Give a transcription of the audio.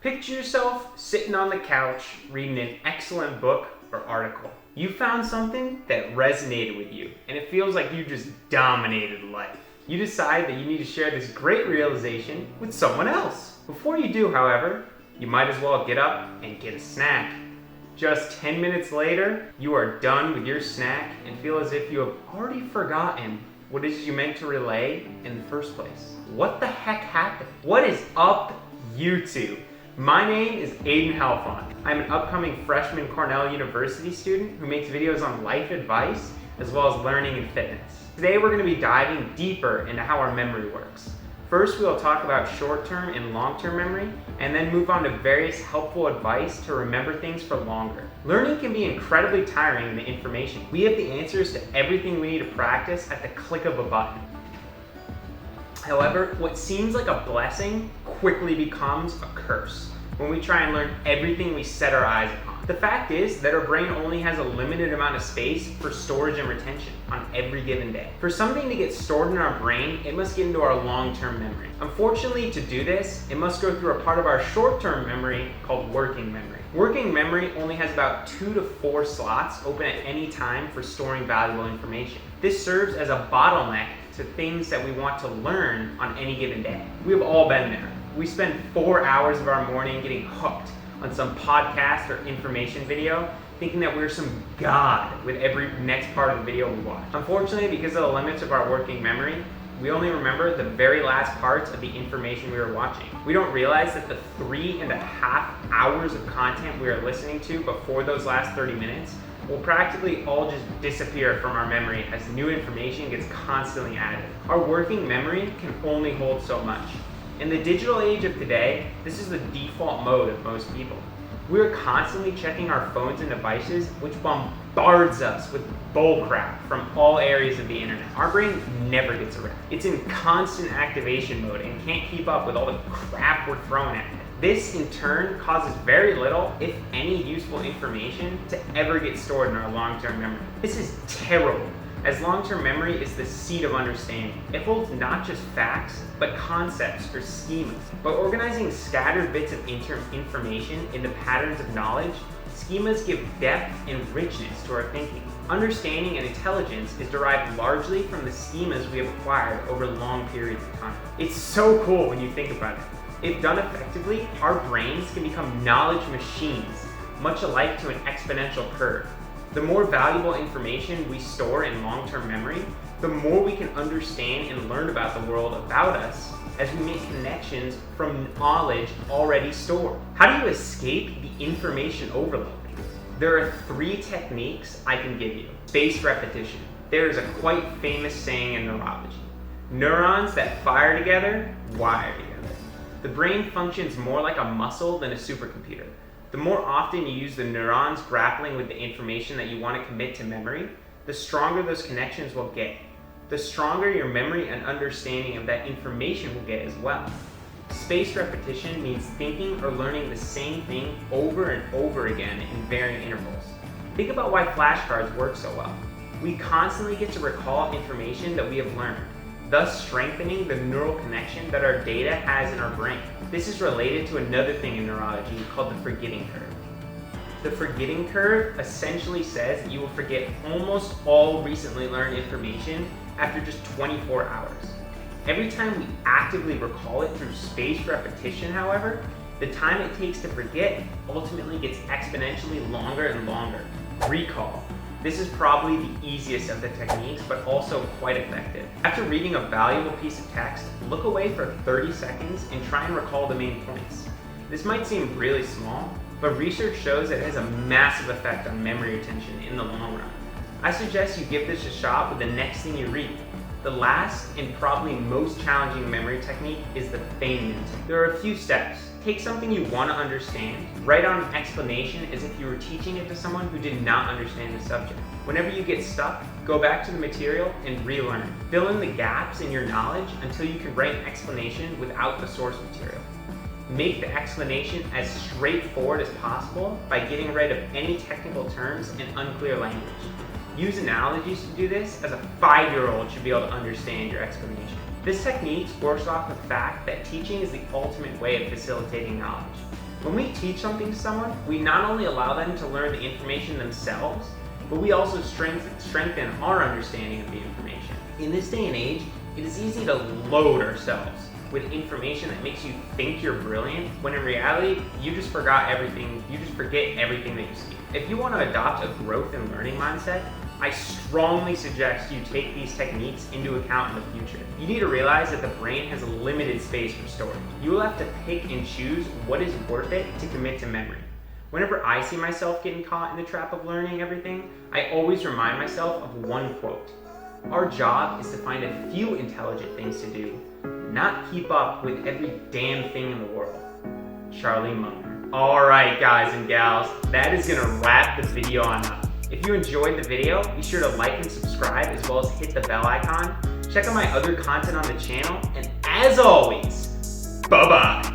Picture yourself sitting on the couch reading an excellent book or article. You found something that resonated with you, and it feels like you just dominated life. You decide that you need to share this great realization with someone else. Before you do, however, you might as well get up and get a snack. Just 10 minutes later, you are done with your snack and feel as if you have already forgotten what it is you meant to relay in the first place. What the heck happened? What is up, YouTube? My name is Aidan Helfant. I'm an upcoming freshman Cornell University student who makes videos on life advice as well as learning and fitness. Today we're going to be diving deeper into how our memory works. First, we'll talk about short-term and long-term memory, and then move on to various helpful advice to remember things for longer. Learning can be incredibly tiring in the information. We have the answers to everything we need to practice at the click of a button. However, what seems like a blessing quickly becomes a curse when we try and learn everything we set our eyes upon. The fact is that our brain only has a limited amount of space for storage and retention on every given day. For something to get stored in our brain, it must get into our long-term memory. Unfortunately, to do this, it must go through a part of our short-term memory called working memory. Working memory only has about 2 to 4 slots open at any time for storing valuable information. This serves as a bottleneck to things that we want to learn on any given day. We have all been there. We spend 4 hours of our morning getting hooked on some podcast or information video, thinking that we're some god with every next part of the video we watch. Unfortunately, because of the limits of our working memory, we only remember the very last parts of the information we were watching. We don't realize that the 3.5 hours of content we are listening to before those last 30 minutes will practically all just disappear from our memory as new information gets constantly added. Our working memory can only hold so much. In the digital age of today, this is the default mode of most people. We are constantly checking our phones and devices, which bombards us with bullcrap from all areas of the internet. Our brain never gets a rest. It's in constant activation mode and can't keep up with all the crap we're throwing at it. This in turn causes very little, if any, useful information to ever get stored in our long-term memory. This is terrible, as long-term memory is the seat of understanding. It holds not just facts, but concepts or schemas. By organizing scattered bits of information into patterns of knowledge, schemas give depth and richness to our thinking. Understanding and intelligence is derived largely from the schemas we have acquired over long periods of time. It's so cool when you think about it. If done effectively, our brains can become knowledge machines, much alike to an exponential curve. The more valuable information we store in long-term memory, the more we can understand and learn about the world about us as we make connections from knowledge already stored. How do you escape the information overload? There are 3 techniques I can give you. Spaced repetition. There is a quite famous saying in neurology: neurons that fire together, wire together. The brain functions more like a muscle than a supercomputer. The more often you use the neurons grappling with the information that you want to commit to memory, the stronger those connections will get. The stronger your memory and understanding of that information will get as well. Spaced repetition means thinking or learning the same thing over and over again in varying intervals. Think about why flashcards work so well. We constantly get to recall information that we have learned, thus strengthening the neural connection that our data has in our brain. This is related to another thing in neurology called the forgetting curve. The forgetting curve essentially says that you will forget almost all recently learned information after just 24 hours. Every time we actively recall it through spaced repetition, however, the time it takes to forget ultimately gets exponentially longer and longer. Recall. This is probably the easiest of the techniques, but also quite effective. After reading a valuable piece of text, look away for 30 seconds and try and recall the main points. This might seem really small, but research shows that it has a massive effect on memory retention in the long run. I suggest you give this a shot with the next thing you read. The last and probably most challenging memory technique is the feigning. There are a few steps. Take something you want to understand, write out an explanation as if you were teaching it to someone who did not understand the subject. Whenever you get stuck, go back to the material and relearn. Fill in the gaps in your knowledge until you can write an explanation without the source material. Make the explanation as straightforward as possible by getting rid of any technical terms and unclear language. Use analogies to do this, as a 5-year-old should be able to understand your explanation. This technique works off the fact that teaching is the ultimate way of facilitating knowledge. When we teach something to someone, we not only allow them to learn the information themselves, but we also strengthen our understanding of the information. In this day and age, it is easy to load ourselves with information that makes you think you're brilliant, when in reality, you just forget everything that you see. If you want to adopt a growth and learning mindset, I strongly suggest you take these techniques into account in the future. You need to realize that the brain has a limited space for storage. You will have to pick and choose what is worth it to commit to memory. Whenever I see myself getting caught in the trap of learning everything, I always remind myself of one quote. Our job is to find a few intelligent things to do, not keep up with every damn thing in the world. Charlie Munger. Alright guys and gals, that is gonna wrap the video on up. If you enjoyed the video, be sure to like and subscribe as well as hit the bell icon. Check out my other content on the channel, and as always, bye-bye.